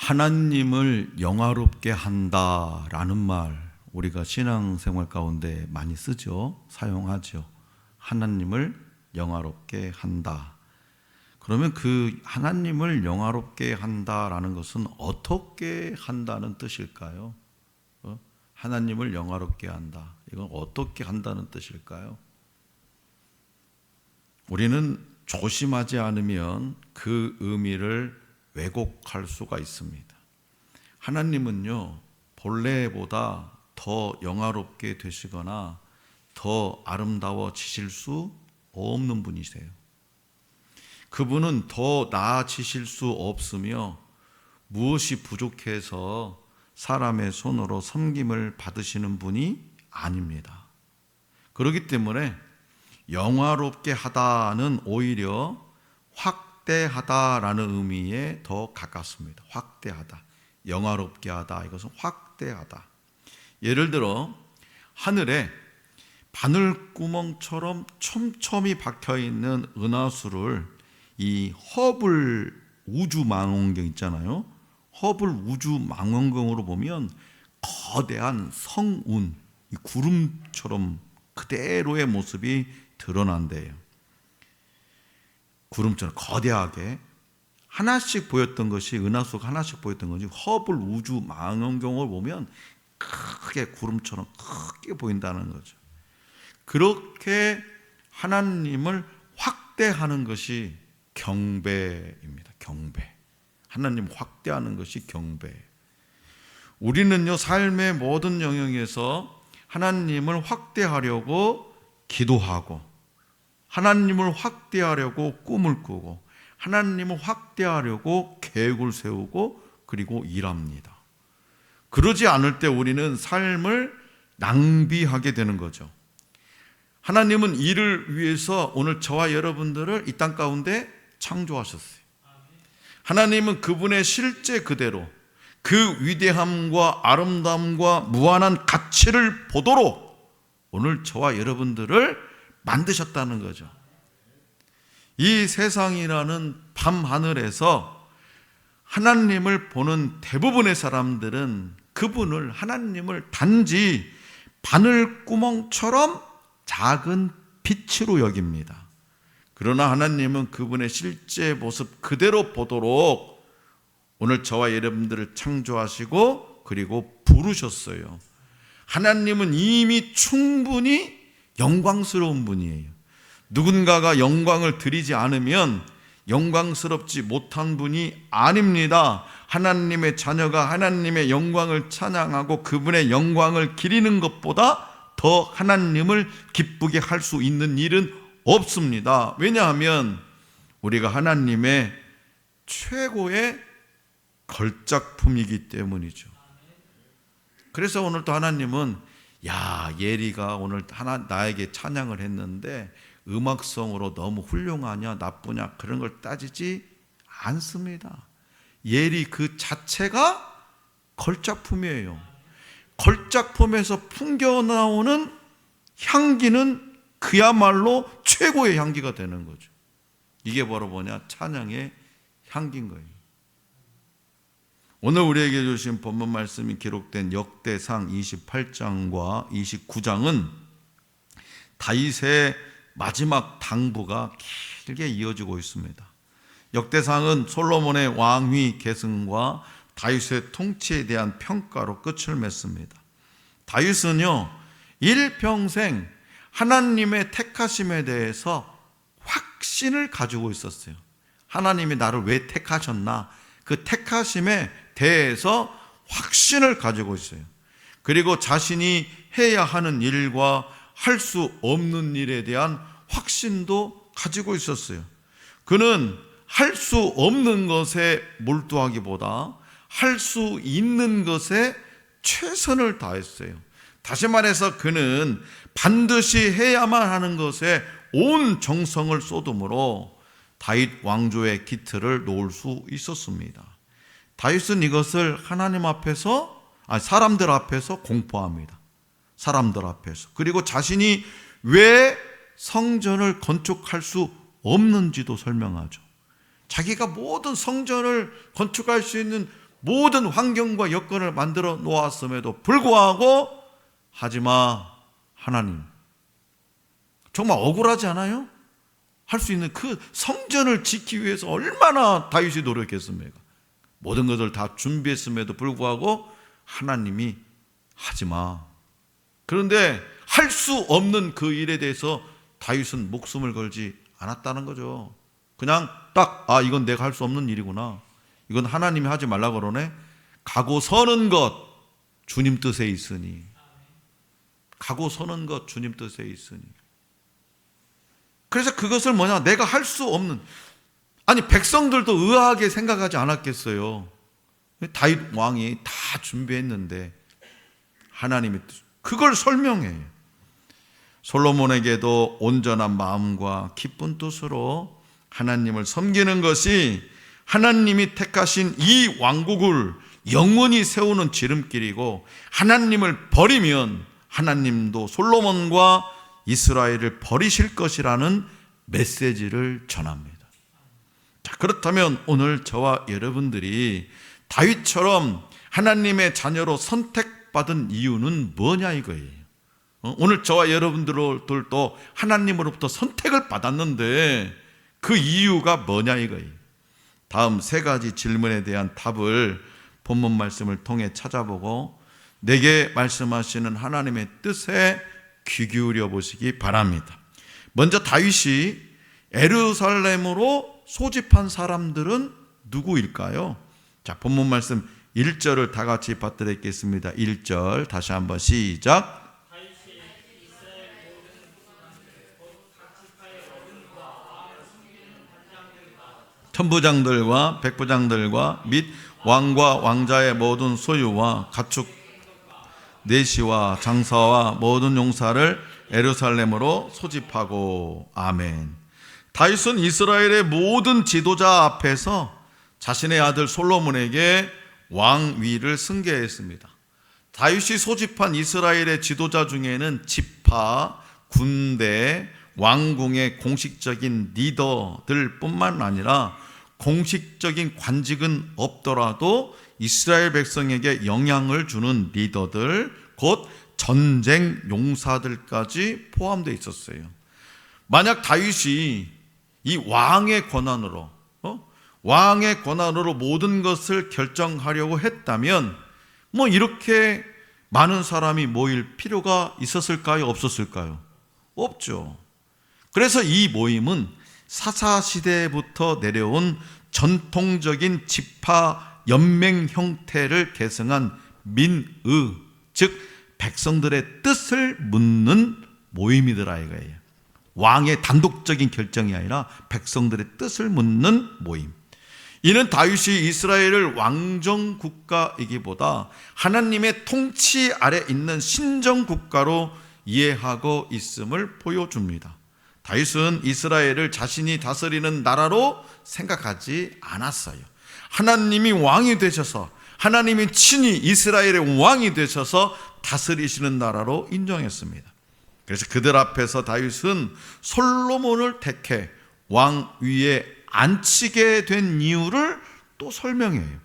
하나님을 영화롭게 한다라는 말 우리가 신앙생활 가운데 많이 쓰죠. 사용하죠. 하나님을 영화롭게 한다. 그러면 그 하나님을 영화롭게 한다라는 것은 어떻게 한다는 뜻일까요? 하나님을 영화롭게 한다. 이건 어떻게 한다는 뜻일까요? 우리는 조심하지 않으면 그 의미를 왜곡할 수가 있습니다. 하나님은요, 본래보다 더 영화롭게 되시거나 더 아름다워지실 수 없는 분이세요. 그분은 더 나아지실 수 없으며 무엇이 부족해서 사람의 손으로 섬김을 받으시는 분이 아닙니다. 그렇기 때문에 영화롭게 하다는 오히려 확대하다라는 의미에 더 가깝습니다. 확대하다, 영화롭게 하다, 이것은 확대하다. 예를 들어 하늘에 바늘구멍처럼 촘촘히 박혀있는 은하수를 이 허블 우주망원경 있잖아요. 허블 우주망원경으로 보면 거대한 성운, 이 구름처럼 그대로의 모습이 드러난대요. 구름처럼 거대하게 하나씩 보였던 것이, 은하수가 하나씩 보였던 것이 허블 우주망원경을 보면 크게 구름처럼 크게 보인다는 거죠. 그렇게 하나님을 확대하는 것이 경배입니다. 경배. 하나님 확대하는 것이 경배. 우리는요, 삶의 모든 영역에서 하나님을 확대하려고 기도하고, 하나님을 확대하려고 꿈을 꾸고, 하나님을 확대하려고 계획을 세우고, 그리고 일합니다. 그러지 않을 때 우리는 삶을 낭비하게 되는 거죠. 하나님은 이를 위해서 오늘 저와 여러분들을 이 땅 가운데 창조하셨어요. 하나님은 그분의 실제 그대로 그 위대함과 아름다움과 무한한 가치를 보도록 오늘 저와 여러분들을 만드셨다는 거죠. 이 세상이라는 밤하늘에서 하나님을 보는 대부분의 사람들은 그분을, 하나님을 단지 바늘구멍처럼 작은 빛으로 여깁니다. 그러나 하나님은 그분의 실제 모습 그대로 보도록 오늘 저와 여러분들을 창조하시고 그리고 부르셨어요. 하나님은 이미 충분히 영광스러운 분이에요. 누군가가 영광을 드리지 않으면 영광스럽지 못한 분이 아닙니다. 하나님의 자녀가 하나님의 영광을 찬양하고 그분의 영광을 기리는 것보다 더 하나님을 기쁘게 할 수 있는 일은 없습니다. 왜냐하면 우리가 하나님의 최고의 걸작품이기 때문이죠. 그래서 오늘 또 하나님은 예리가 오늘 나에게 찬양을 했는데 음악성으로 너무 훌륭하냐 나쁘냐 그런 걸 따지지 않습니다. 예리 그 자체가 걸작품이에요. 걸작품에서 풍겨나오는 향기는 그야말로 최고의 향기가 되는 거죠. 이게 바로 찬양의 향기인 거예요. 오늘 우리에게 주신 본문 말씀이 기록된 역대상 28장과 29장은 다윗의 마지막 당부가 길게 이어지고 있습니다. 역대상은 솔로몬의 왕위 계승과 다윗의 통치에 대한 평가로 끝을 맺습니다. 다윗은요, 일평생 하나님의 택하심에 대해서 확신을 가지고 있었어요. 하나님이 나를 왜 택하셨나? 그 택하심에 대해서 확신을 가지고 있어요. 그리고 자신이 해야 하는 일과 할 수 없는 일에 대한 확신도 가지고 있었어요. 그는 할 수 없는 것에 몰두하기보다 할 수 있는 것에 최선을 다했어요. 다시 말해서 그는 반드시 해야만 하는 것에 온 정성을 쏟음으로 다윗 왕조의 기틀을 놓을 수 있었습니다. 다윗은 이것을 하나님 앞에서, 사람들 앞에서 공포합니다. 사람들 앞에서. 그리고 자신이 왜 성전을 건축할 수 없는지도 설명하죠. 자기가 모든 성전을 건축할 수 있는 모든 환경과 여건을 만들어 놓았음에도 불구하고 하지마 하나님. 정말 억울하지 않아요? 할 수 있는 그 성전을 지키기 위해서 얼마나 다윗이 노력했습니까? 모든 것을 다 준비했음에도 불구하고 하나님이 하지마. 그런데 할 수 없는 그 일에 대해서 다윗은 목숨을 걸지 않았다는 거죠. 그냥 딱 이건 내가 할 수 없는 일이구나, 이건 하나님이 하지 말라고 그러네, 가고 서는 것 주님 뜻에 있으니. 가고 서는 것 주님 뜻에 있으니. 그래서 그것을 내가 할 수 없는, 아니 백성들도 의아하게 생각하지 않았겠어요. 다윗 왕이 다 준비했는데 하나님이 그걸 설명해요. 솔로몬에게도 온전한 마음과 기쁜 뜻으로 하나님을 섬기는 것이 하나님이 택하신 이 왕국을 영원히 세우는 지름길이고, 하나님을 버리면 하나님도 솔로몬과 이스라엘을 버리실 것이라는 메시지를 전합니다. 자, 그렇다면 오늘 저와 여러분들이 다윗처럼 하나님의 자녀로 선택받은 이유는 뭐냐 이거예요. 오늘 저와 여러분들도 하나님으로부터 선택을 받았는데 그 이유가 뭐냐 이거예요. 다음 세 가지 질문에 대한 답을 본문 말씀을 통해 찾아보고 내게 말씀하시는 하나님의 뜻에 귀 기울여 보시기 바랍니다. 먼저 다윗이 예루살렘으로 소집한 사람들은 누구일까요? 자, 본문 말씀 1절을 다 같이 받들겠습니다. 1절 다시 한번 시작. 천부장들과 백부장들과 및 왕과 왕자의 모든 소유와 가축 내시와 장사와 모든 용사를 예루살렘으로 소집하고. 아멘. 다윗은 이스라엘의 모든 지도자 앞에서 자신의 아들 솔로몬에게 왕위를 승계했습니다. 다윗이 소집한 이스라엘의 지도자 중에는 지파, 군대, 왕궁의 공식적인 리더들 뿐만 아니라 공식적인 관직은 없더라도 이스라엘 백성에게 영향을 주는 리더들, 곧 전쟁 용사들까지 포함되어 있었어요. 만약 다윗이 이 왕의 권한으로 모든 것을 결정하려고 했다면 이렇게 많은 사람이 모일 필요가 있었을까요? 없었을까요? 없죠. 그래서 이 모임은 사사시대부터 내려온 전통적인 지파 연맹 형태를 계승한 민의, 즉 백성들의 뜻을 묻는 모임이더라 이거예요. 왕의 단독적인 결정이 아니라 백성들의 뜻을 묻는 모임. 이는 다윗이 이스라엘을 왕정 국가이기보다 하나님의 통치 아래 있는 신정 국가로 이해하고 있음을 보여줍니다. 다윗은 이스라엘을 자신이 다스리는 나라로 생각하지 않았어요. 하나님이 왕이 되셔서, 하나님이 친히 이스라엘의 왕이 되셔서 다스리시는 나라로 인정했습니다. 그래서 그들 앞에서 다윗은 솔로몬을 택해 왕위에 앉히게 된 이유를 또 설명해요.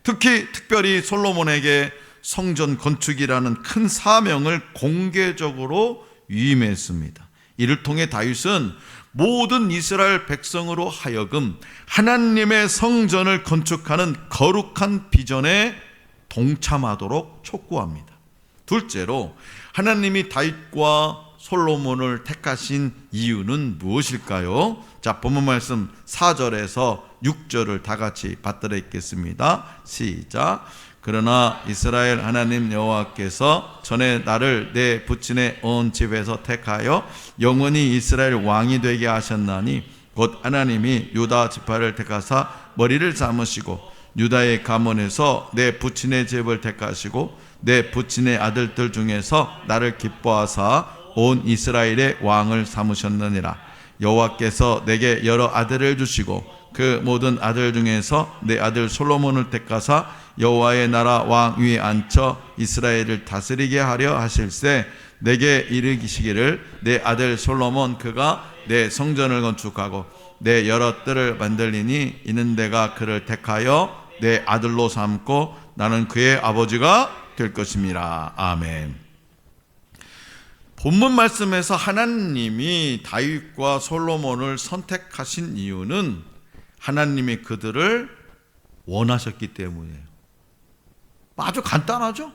특별히 솔로몬에게 성전 건축이라는 큰 사명을 공개적으로 위임했습니다. 이를 통해 다윗은 모든 이스라엘 백성으로 하여금 하나님의 성전을 건축하는 거룩한 비전에 동참하도록 촉구합니다. 둘째로, 하나님이 다윗과 솔로몬을 택하신 이유는 무엇일까요? 자, 본문 말씀 4절에서 6절을 다 같이 받들어 읽겠습니다. 시작. 그러나 이스라엘 하나님 여호와께서 전에 나를 내 부친의 온 집에서 택하여 영원히 이스라엘 왕이 되게 하셨나니, 곧 하나님이 유다 지파를 택하사 머리를 삼으시고 유다의 가문에서 내 부친의 집을 택하시고 내 부친의 아들들 중에서 나를 기뻐하사 온 이스라엘의 왕을 삼으셨느니라. 여호와께서 내게 여러 아들을 주시고 그 모든 아들 중에서 내 아들 솔로몬을 택하사 여호와의 나라 왕 위에 앉혀 이스라엘을 다스리게 하려 하실세, 내게 이르시기를 내 아들 솔로몬 그가 내 성전을 건축하고 내 여러 뜰을 만들리니 이는 내가 그를 택하여 내 아들로 삼고 나는 그의 아버지가 될 것입니다. 아멘. 본문 말씀에서 하나님이 다윗과 솔로몬을 선택하신 이유는 하나님이 그들을 원하셨기 때문이에요. 아주 간단하죠?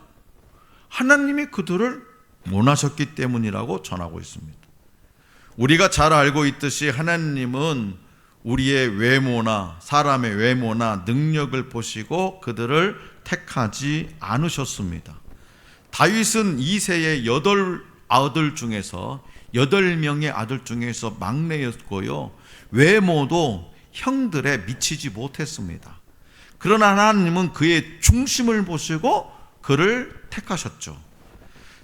하나님이 그들을 원하셨기 때문이라고 전하고 있습니다. 우리가 잘 알고 있듯이 하나님은 우리의 외모나 사람의 외모나 능력을 보시고 그들을 택하지 않으셨습니다. 다윗은 2세의 8아들 중에서 8명의 아들 중에서 막내였고요, 외모도 형들에 미치지 못했습니다. 그러나 하나님은 그의 중심을 보시고 그를 택하셨죠.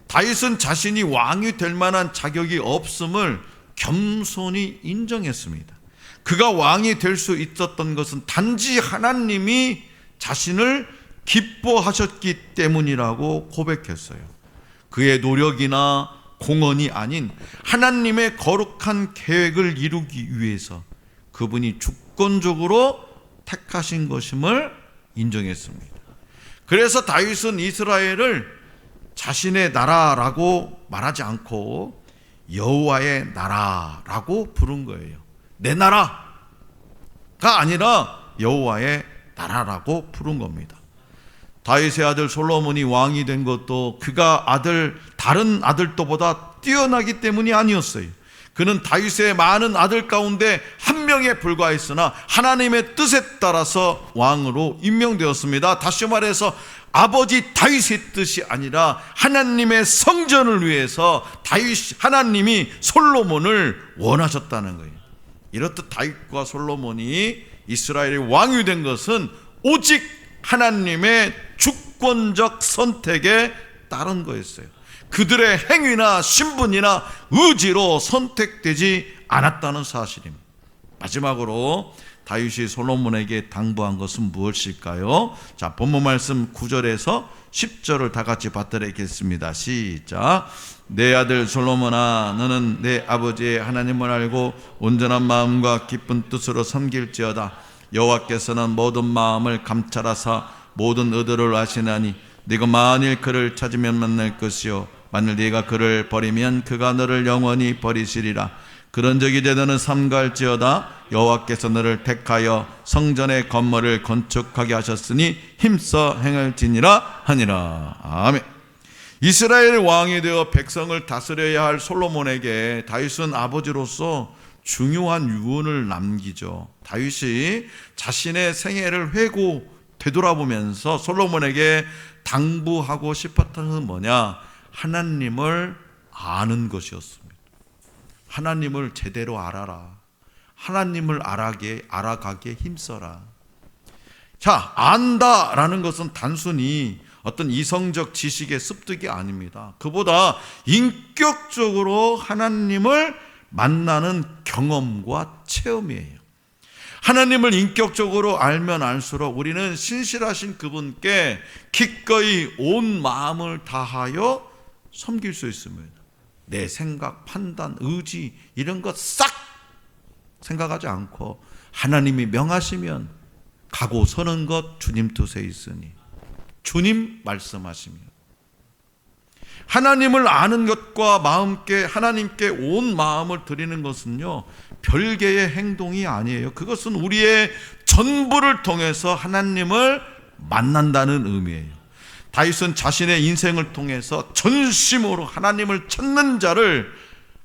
다윗은 자신이 왕이 될 만한 자격이 없음을 겸손히 인정했습니다. 그가 왕이 될 수 있었던 것은 단지 하나님이 자신을 기뻐하셨기 때문이라고 고백했어요. 그의 노력이나 공헌이 아닌 하나님의 거룩한 계획을 이루기 위해서 그분이 주권적으로 택하신 것임을 인정했습니다. 그래서 다윗은 이스라엘을 자신의 나라라고 말하지 않고 여호와의 나라라고 부른 거예요. 내 나라가 아니라 여호와의 나라라고 부른 겁니다. 다윗의 아들 솔로몬이 왕이 된 것도 그가 다른 아들들보다 뛰어나기 때문이 아니었어요. 그는 다윗의 많은 아들 가운데 한 명에 불과했으나 하나님의 뜻에 따라서 왕으로 임명되었습니다. 다시 말해서 아버지 다윗의 뜻이 아니라 하나님의 성전을 위해서 하나님이 솔로몬을 원하셨다는 거예요. 이렇듯 다윗과 솔로몬이 이스라엘의 왕이 된 것은 오직 하나님의 주권적 선택에 따른 거였어요. 그들의 행위나 신분이나 의지로 선택되지 않았다는 사실입니다. 마지막으로 다윗이 솔로몬에게 당부한 것은 무엇일까요? 자, 본문 말씀 9절에서 10절을 다 같이 받들겠습니다. 시작. 내 아들 솔로몬아, 너는 내 아버지의 하나님을 알고 온전한 마음과 기쁜 뜻으로 섬길지어다. 여호와께서는 모든 마음을 감찰하사 모든 의도를 아시나니 네가 만일 그를 찾으면 만날 것이요 만일 네가 그를 버리면 그가 너를 영원히 버리시리라. 그런적이 너는 삼가할지어다. 여호와께서 너를 택하여 성전의 건물을 건축하게 하셨으니 힘써 행할지니라 하니라. 아멘. 이스라엘 왕이 되어 백성을 다스려야 할 솔로몬에게 다윗은 아버지로서 중요한 유언을 남기죠. 다윗이 자신의 생애를 되돌아보면서 솔로몬에게 당부하고 싶었던 것은 뭐냐? 하나님을 아는 것이었습니다. 하나님을 제대로 알아라. 하나님을 알아가게 힘써라. 자, 안다라는 것은 단순히 어떤 이성적 지식의 습득이 아닙니다. 그보다 인격적으로 하나님을 만나는 경험과 체험이에요. 하나님을 인격적으로 알면 알수록 우리는 신실하신 그분께 기꺼이 온 마음을 다하여 섬길 수 있습니다. 내 생각, 판단, 의지 이런 것 싹 생각하지 않고 하나님이 명하시면 가고 서는 것 주님 뜻에 있으니 주님 말씀하시면 하나님을 아는 것과 하나님께 온 마음을 드리는 것은요 별개의 행동이 아니에요. 그것은 우리의 전부를 통해서 하나님을 만난다는 의미예요. 다윗은 자신의 인생을 통해서 전심으로 하나님을 찾는 자를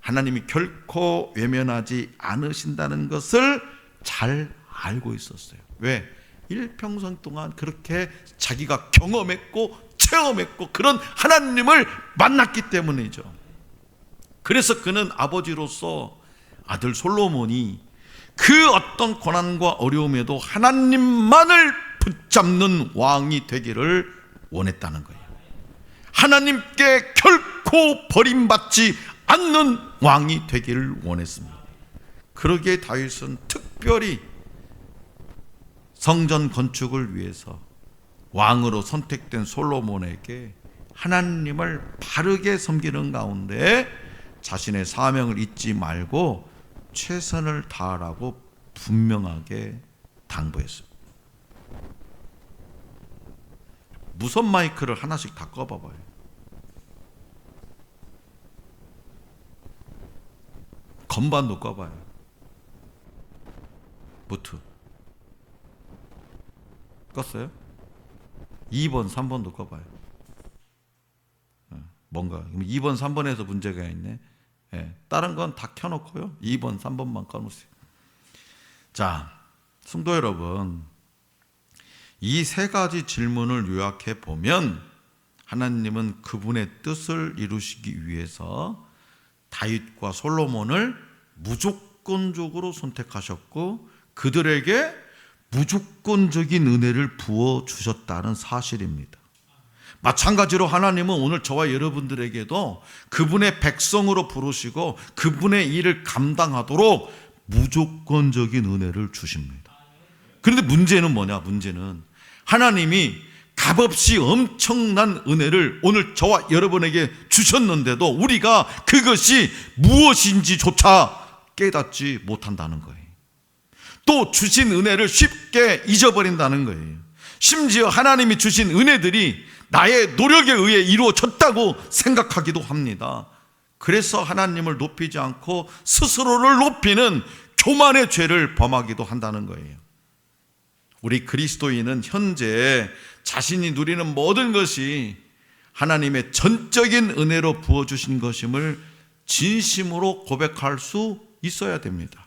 하나님이 결코 외면하지 않으신다는 것을 잘 알고 있었어요. 왜? 일평생 동안 그렇게 자기가 경험했고 체험했고 그런 하나님을 만났기 때문이죠. 그래서 그는 아버지로서 아들 솔로몬이 그 어떤 고난과 어려움에도 하나님만을 붙잡는 왕이 되기를 원했다는 거예요. 하나님께 결코 버림받지 않는 왕이 되기를 원했습니다. 그러기에 다윗은 특별히 성전 건축을 위해서 왕으로 선택된 솔로몬에게 하나님을 바르게 섬기는 가운데 자신의 사명을 잊지 말고 최선을 다하라고 분명하게 당부했습니다. 무선 마이크를 하나씩 다 꺼봐봐요. 건반도 꺼봐요. 무트 껐어요? 2번, 3번도 꺼봐요. 뭔가 2번, 3번에서 문제가 있네. 다른 건 다 켜놓고요, 2번, 3번만 꺼놓으세요. 자, 성도 여러분, 이 세 가지 질문을 요약해 보면 하나님은 그분의 뜻을 이루시기 위해서 다윗과 솔로몬을 무조건적으로 선택하셨고 그들에게 무조건적인 은혜를 부어주셨다는 사실입니다. 마찬가지로 하나님은 오늘 저와 여러분들에게도 그분의 백성으로 부르시고 그분의 일을 감당하도록 무조건적인 은혜를 주십니다. 그런데 문제는 뭐냐? 문제는 하나님이 값없이 엄청난 은혜를 오늘 저와 여러분에게 주셨는데도 우리가 그것이 무엇인지조차 깨닫지 못한다는 거예요. 또 주신 은혜를 쉽게 잊어버린다는 거예요. 심지어 하나님이 주신 은혜들이 나의 노력에 의해 이루어졌다고 생각하기도 합니다. 그래서 하나님을 높이지 않고 스스로를 높이는 교만의 죄를 범하기도 한다는 거예요. 우리 그리스도인은 현재 자신이 누리는 모든 것이 하나님의 전적인 은혜로 부어주신 것임을 진심으로 고백할 수 있어야 됩니다.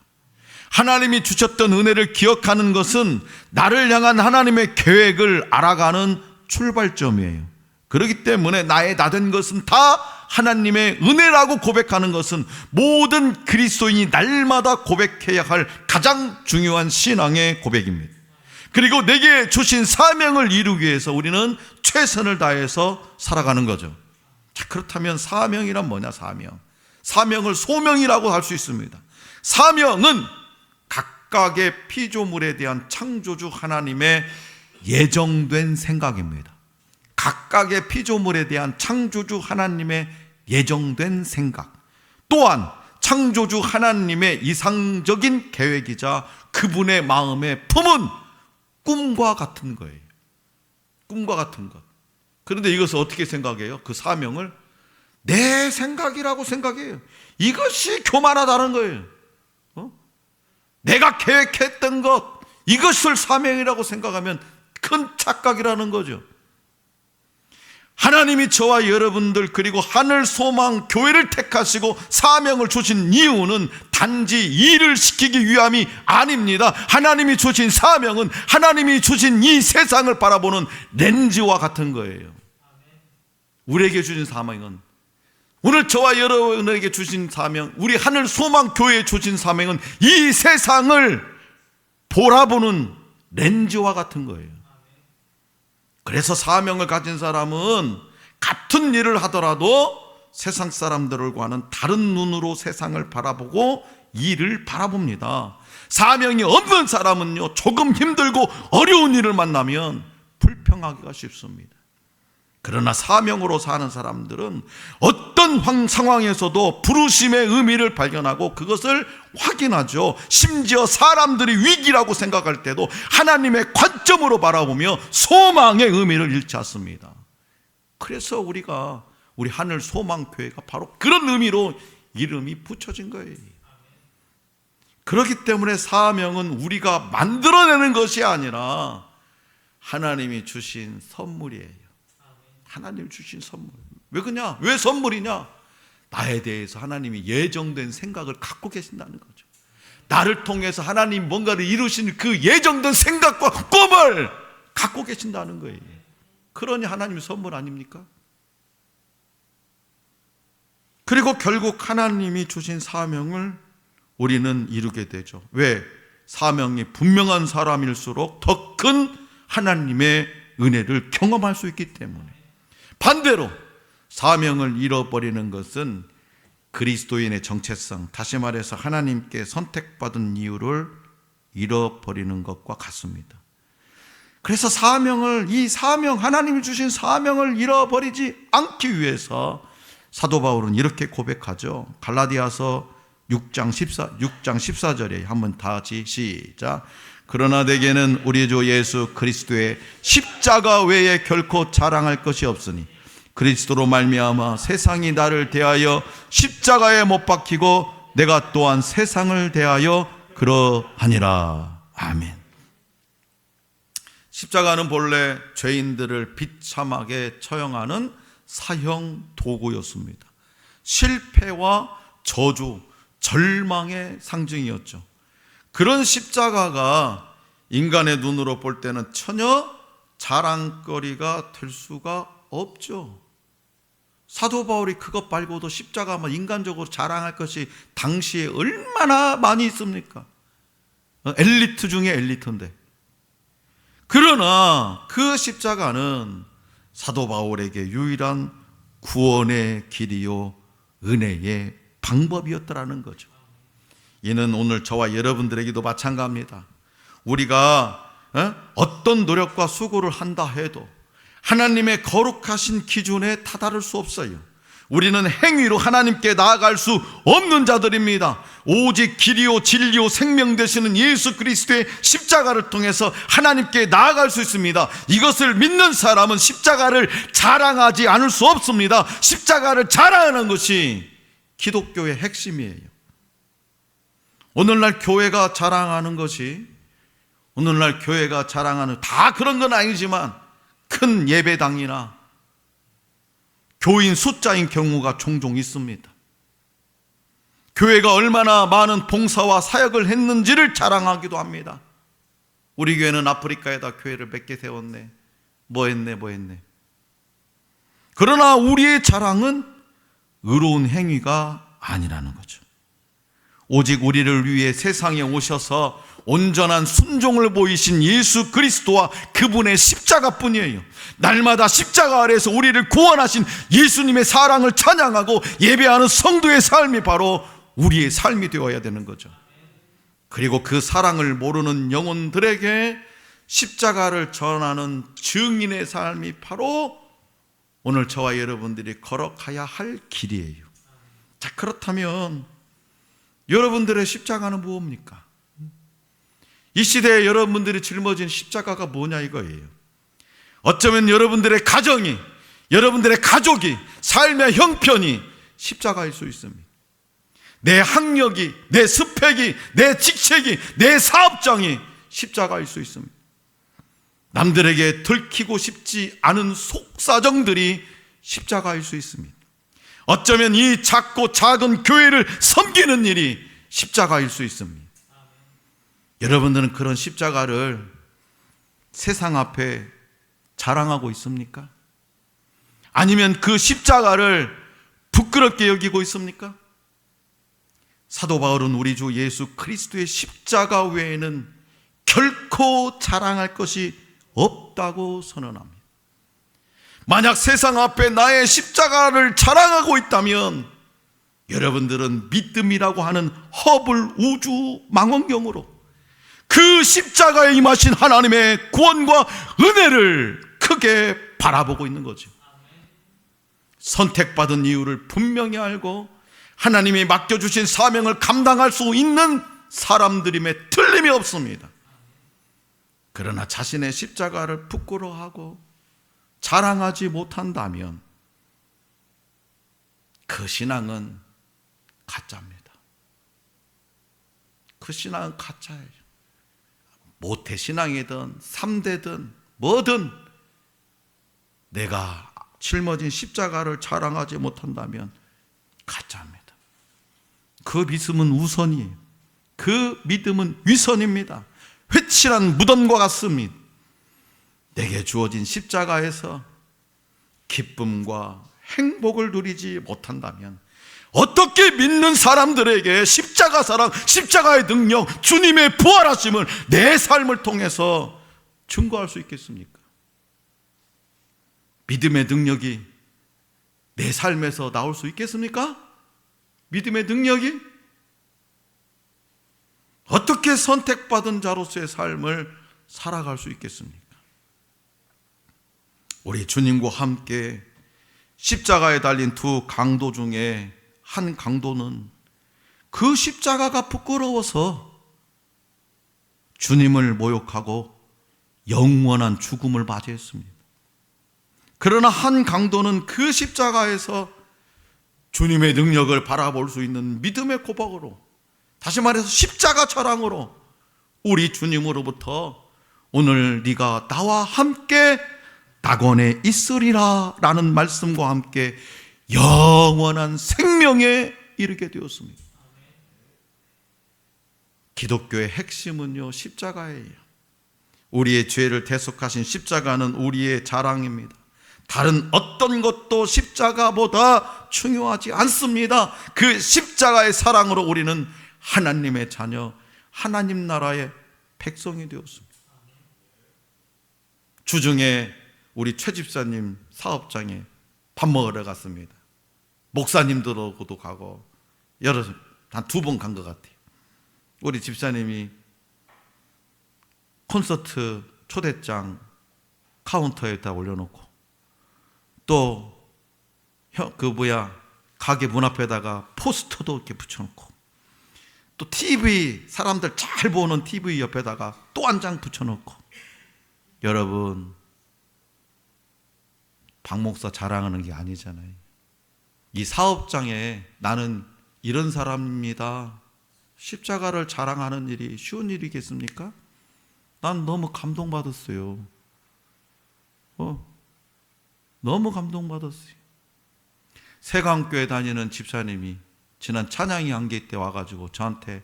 하나님이 주셨던 은혜를 기억하는 것은 나를 향한 하나님의 계획을 알아가는 출발점이에요. 그렇기 때문에 나의 나된 것은 다 하나님의 은혜라고 고백하는 것은 모든 그리스도인이 날마다 고백해야 할 가장 중요한 신앙의 고백입니다. 그리고 내게 주신 사명을 이루기 위해서 우리는 최선을 다해서 살아가는 거죠. 자, 그렇다면 사명이란 뭐냐? 사명을 소명이라고 할 수 있습니다. 사명은 각각의 피조물에 대한 창조주 하나님의 예정된 생각입니다. 각각의 피조물에 대한 창조주 하나님의 예정된 생각, 또한 창조주 하나님의 이상적인 계획이자 그분의 마음에 품은 꿈과 같은 거예요. 꿈과 같은 것. 그런데 이것을 어떻게 생각해요? 그 사명을 내 생각이라고 생각해요. 이것이 교만하다는 거예요. 내가 계획했던 것, 이것을 사명이라고 생각하면 큰 착각이라는 거죠. 하나님이 저와 여러분들 그리고 하늘 소망 교회를 택하시고 사명을 주신 이유는 단지 일을 시키기 위함이 아닙니다. 하나님이 주신 사명은 하나님이 주신 이 세상을 바라보는 렌즈와 같은 거예요. 우리에게 주신 사명은, 오늘 저와 여러분에게 주신 사명, 우리 하늘 소망 교회에 주신 사명은 이 세상을 보라보는 렌즈와 같은 거예요. 그래서 사명을 가진 사람은 같은 일을 하더라도 세상 사람들과는 다른 눈으로 세상을 바라보고 일을 바라봅니다. 사명이 없는 사람은요, 조금 힘들고 어려운 일을 만나면 불평하기가 쉽습니다. 그러나 사명으로 사는 사람들은 어떤 상황에서도 부르심의 의미를 발견하고 그것을 확인하죠. 심지어 사람들이 위기라고 생각할 때도 하나님의 관점으로 바라보며 소망의 의미를 잃지 않습니다. 그래서 우리 하늘 소망교회가 바로 그런 의미로 이름이 붙여진 거예요. 그렇기 때문에 사명은 우리가 만들어내는 것이 아니라 하나님이 주신 선물이에요. 하나님이 주신 선물. 왜 그냐? 왜 선물이냐? 나에 대해서 하나님이 예정된 생각을 갖고 계신다는 거죠. 나를 통해서 하나님 뭔가를 이루신 그 예정된 생각과 꿈을 갖고 계신다는 거예요. 그러니 하나님의 선물 아닙니까? 그리고 결국 하나님이 주신 사명을 우리는 이루게 되죠. 왜? 사명이 분명한 사람일수록 더 큰 하나님의 은혜를 경험할 수 있기 때문에. 반대로 사명을 잃어버리는 것은 그리스도인의 정체성, 다시 말해서 하나님께 선택받은 이유를 잃어버리는 것과 같습니다. 그래서 하나님이 주신 사명을 잃어버리지 않기 위해서 사도 바울은 이렇게 고백하죠. 갈라디아서 6장 14절에 한번 다 같이 시작. 그러나 내게는 우리 주 예수 그리스도의 십자가 외에 결코 자랑할 것이 없으니 그리스도로 말미암아 세상이 나를 대하여 십자가에 못 박히고 내가 또한 세상을 대하여 그러하니라. 아멘. 십자가는 본래 죄인들을 비참하게 처형하는 사형 도구였습니다. 실패와 저주, 절망의 상징이었죠. 그런 십자가가 인간의 눈으로 볼 때는 전혀 자랑거리가 될 수가 없죠. 사도 바울이 그것 말고도 십자가만 인간적으로 자랑할 것이 당시에 얼마나 많이 있습니까? 엘리트 중에 엘리트인데. 그러나 그 십자가는 사도 바울에게 유일한 구원의 길이요 은혜의 방법이었더라는 거죠. 이는 오늘 저와 여러분들에게도 마찬가지입니다. 우리가 어떤 노력과 수고를 한다 해도 하나님의 거룩하신 기준에 다다를 수 없어요. 우리는 행위로 하나님께 나아갈 수 없는 자들입니다. 오직 길이요 진리요 생명 되시는 예수 그리스도의 십자가를 통해서 하나님께 나아갈 수 있습니다. 이것을 믿는 사람은 십자가를 자랑하지 않을 수 없습니다. 십자가를 자랑하는 것이 기독교의 핵심이에요. 오늘날 교회가 자랑하는 것이, 오늘날 교회가 자랑하는, 다 그런 건 아니지만 큰 예배당이나 교인 숫자인 경우가 종종 있습니다. 교회가 얼마나 많은 봉사와 사역을 했는지를 자랑하기도 합니다. 우리 교회는 아프리카에다 교회를 몇 개 세웠네, 뭐 했네. 그러나 우리의 자랑은 의로운 행위가 아니라는 거죠. 오직 우리를 위해 세상에 오셔서 온전한 순종을 보이신 예수 그리스도와 그분의 십자가뿐이에요. 날마다 십자가 아래에서 우리를 구원하신 예수님의 사랑을 찬양하고 예배하는 성도의 삶이 바로 우리의 삶이 되어야 되는 거죠. 그리고 그 사랑을 모르는 영혼들에게 십자가를 전하는 증인의 삶이 바로 오늘 저와 여러분들이 걸어가야 할 길이에요. 자, 그렇다면 여러분들의 십자가는 무엇입니까? 이 시대에 여러분들이 짊어진 십자가가 뭐냐 이거예요. 어쩌면 여러분들의 가정이, 여러분들의 가족이, 삶의 형편이 십자가일 수 있습니다. 내 학력이, 내 스펙이, 내 직책이, 내 사업장이 십자가일 수 있습니다. 남들에게 들키고 싶지 않은 속사정들이 십자가일 수 있습니다. 어쩌면 이 작고 작은 교회를 섬기는 일이 십자가일 수 있습니다. 여러분들은 그런 십자가를 세상 앞에 자랑하고 있습니까? 아니면 그 십자가를 부끄럽게 여기고 있습니까? 사도 바울은 우리 주 예수 그리스도의 십자가 외에는 결코 자랑할 것이 없다고 선언합니다. 만약 세상 앞에 나의 십자가를 자랑하고 있다면 여러분들은 믿음이라고 하는 허블 우주 망원경으로 그 십자가에 임하신 하나님의 구원과 은혜를 크게 바라보고 있는 거죠. 선택받은 이유를 분명히 알고 하나님이 맡겨주신 사명을 감당할 수 있는 사람들임에 틀림이 없습니다. 그러나 자신의 십자가를 부끄러워하고 자랑하지 못한다면 그 신앙은 가짜입니다. 그 신앙은 가짜예요. 모태신앙이든 3대든 뭐든 내가 짊어진 십자가를 자랑하지 못한다면 가짜입니다. 그 믿음은 우선이에요. 그 믿음은 위선입니다. 회칠한 무덤과 같습니다. 내게 주어진 십자가에서 기쁨과 행복을 누리지 못한다면 어떻게 믿는 사람들에게 십자가 사랑, 십자가의 능력, 주님의 부활하심을 내 삶을 통해서 증거할 수 있겠습니까? 믿음의 능력이 내 삶에서 나올 수 있겠습니까? 믿음의 능력이? 어떻게 선택받은 자로서의 삶을 살아갈 수 있겠습니까? 우리 주님과 함께 십자가에 달린 두 강도 중에 한 강도는 그 십자가가 부끄러워서 주님을 모욕하고 영원한 죽음을 맞이했습니다. 그러나 한 강도는 그 십자가에서 주님의 능력을 바라볼 수 있는 믿음의 고백으로, 다시 말해서 십자가 자랑으로 우리 주님으로부터 오늘 네가 나와 함께 낙원에 있으리라 라는 말씀과 함께 영원한 생명에 이르게 되었습니다. 기독교의 핵심은요, 십자가예요. 우리의 죄를 대속하신 십자가는 우리의 자랑입니다. 다른 어떤 것도 십자가보다 중요하지 않습니다. 그 십자가의 사랑으로 우리는 하나님의 자녀, 하나님 나라의 백성이 되었습니다. 주중에 우리 최 집사님 사업장에 밥 먹으러 갔습니다. 목사님들하고도 가고 한 2번 간 것 같아요. 우리 집사님이 콘서트 초대장 카운터에다 올려놓고, 또 가게 문 앞에다가 포스터도 이렇게 붙여놓고, 또 TV, 사람들 잘 보는 TV 옆에다가 또 한 장 붙여놓고. 여러분, 박 목사 자랑하는 게 아니잖아요. 이 사업장에 나는 이런 사람입니다, 십자가를 자랑하는 일이 쉬운 일이겠습니까? 난 너무 감동받았어요. 너무 감동받았어요. 세강교회 다니는 집사님이 지난 찬양이 한계 때 와가지고 저한테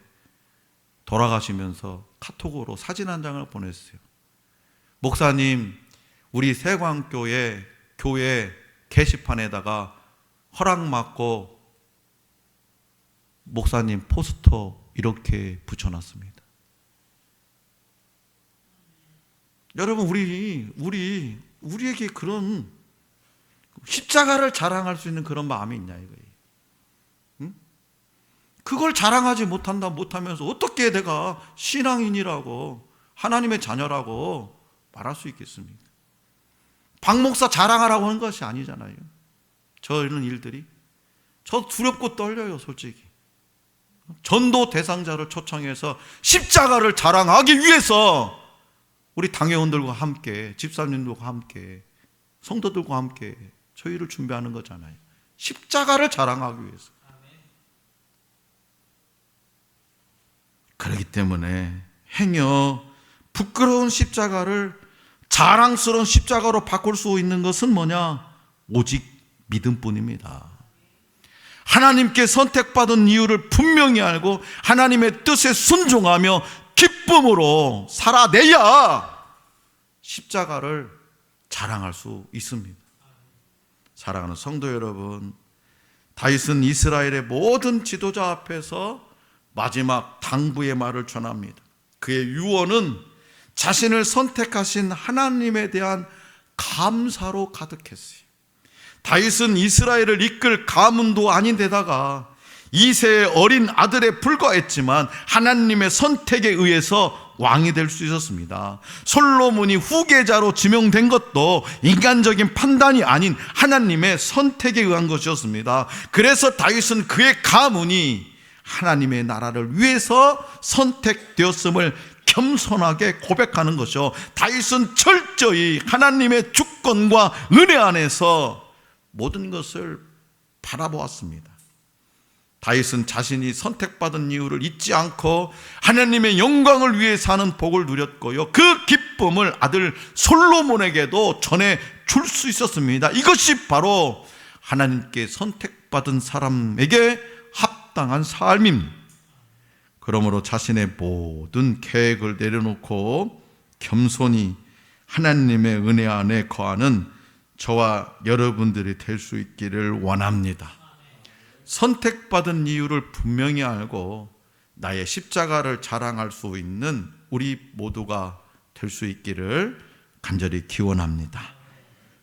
돌아가시면서 카톡으로 사진 한 장을 보냈어요. 목사님, 우리 세광교회 교회 게시판에다가 허락받고 목사님 포스터 이렇게 붙여놨습니다. 여러분, 우리에게 그런 십자가를 자랑할 수 있는 그런 마음이 있냐 이거예요. 응? 그걸 자랑하지 못하면서 어떻게 내가 신앙인이라고, 하나님의 자녀라고 말할 수 있겠습니까? 박 목사 자랑하라고 하는 것이 아니잖아요. 저런 일들이. 저 두렵고 떨려요, 솔직히. 전도 대상자를 초청해서 십자가를 자랑하기 위해서 우리 당회원들과 함께, 집사님들과 함께, 성도들과 함께 저희를 준비하는 거잖아요. 십자가를 자랑하기 위해서. 그렇기 때문에 행여 부끄러운 십자가를 자랑스러운 십자가로 바꿀 수 있는 것은 뭐냐? 오직 믿음뿐입니다. 하나님께 선택받은 이유를 분명히 알고 하나님의 뜻에 순종하며 기쁨으로 살아내야 십자가를 자랑할 수 있습니다. 사랑하는 성도 여러분, 다윗은 이스라엘의 모든 지도자 앞에서 마지막 당부의 말을 전합니다. 그의 유언은 자신을 선택하신 하나님에 대한 감사로 가득했어요. 다윗은 이스라엘을 이끌 가문도 아닌데다가 2세의 어린 아들에 불과했지만 하나님의 선택에 의해서 왕이 될 수 있었습니다. 솔로몬이 후계자로 지명된 것도 인간적인 판단이 아닌 하나님의 선택에 의한 것이었습니다. 그래서 다윗은 그의 가문이 하나님의 나라를 위해서 선택되었음을 겸손하게 고백하는 것이죠. 다윗은 철저히 하나님의 주권과 은혜 안에서 모든 것을 바라보았습니다. 다윗은 자신이 선택받은 이유를 잊지 않고 하나님의 영광을 위해 사는 복을 누렸고요, 그 기쁨을 아들 솔로몬에게도 전해 줄 수 있었습니다. 이것이 바로 하나님께 선택받은 사람에게 합당한 삶입니다. 그러므로 자신의 모든 계획을 내려놓고 겸손히 하나님의 은혜 안에 거하는 저와 여러분들이 될 수 있기를 원합니다. 선택받은 이유를 분명히 알고 나의 십자가를 자랑할 수 있는 우리 모두가 될 수 있기를 간절히 기원합니다.